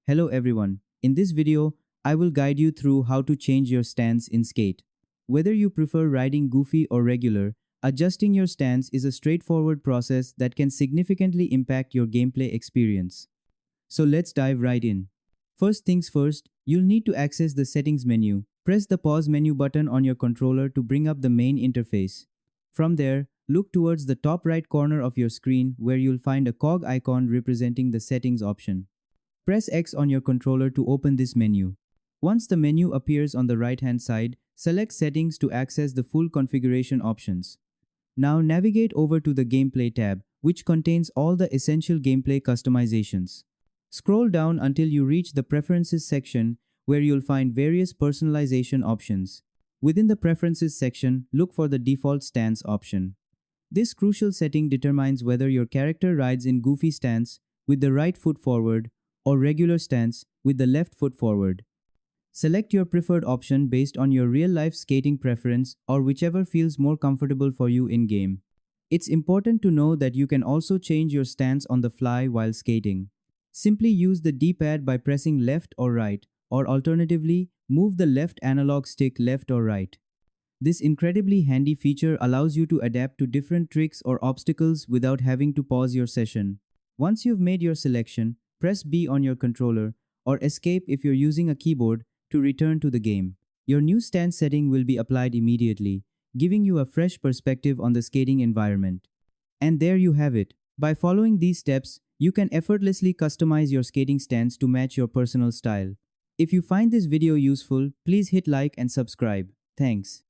Hello everyone. In this video, I will guide you through how to change your stance in Skate. Whether you prefer riding goofy or regular, adjusting your stance is a straightforward process that can significantly impact your gameplay experience. So let's dive right in. First things first, you'll need to access the settings menu. Press the pause menu button on your controller to bring up the main interface. From there, look towards the top right corner of your screen where you'll find a cog icon representing the settings option. Press X on your controller to open this menu. Once the menu appears on the right-hand side, select Settings to access the full configuration options. Now navigate over to the Gameplay tab, which contains all the essential gameplay customizations. Scroll down until you reach the Preferences section, where you'll find various personalization options. Within the Preferences section, look for the default stance option. This crucial setting determines whether your character rides in goofy stance with the right foot forward or regular stance with the left foot forward. Select your preferred option based on your real-life skating preference or whichever feels more comfortable for you in-game. It's important to know that you can also change your stance on the fly while skating. Simply use the D-pad by pressing left or right, or alternatively, move the left analog stick left or right. This incredibly handy feature allows you to adapt to different tricks or obstacles without having to pause your session. Once you've made your selection, press B on your controller, or escape if you're using a keyboard, to return to the game. Your new stance setting will be applied immediately, giving you a fresh perspective on the skating environment. And there you have it. By following these steps, you can effortlessly customize your skating stance to match your personal style. If you find this video useful, please hit like and subscribe. Thanks.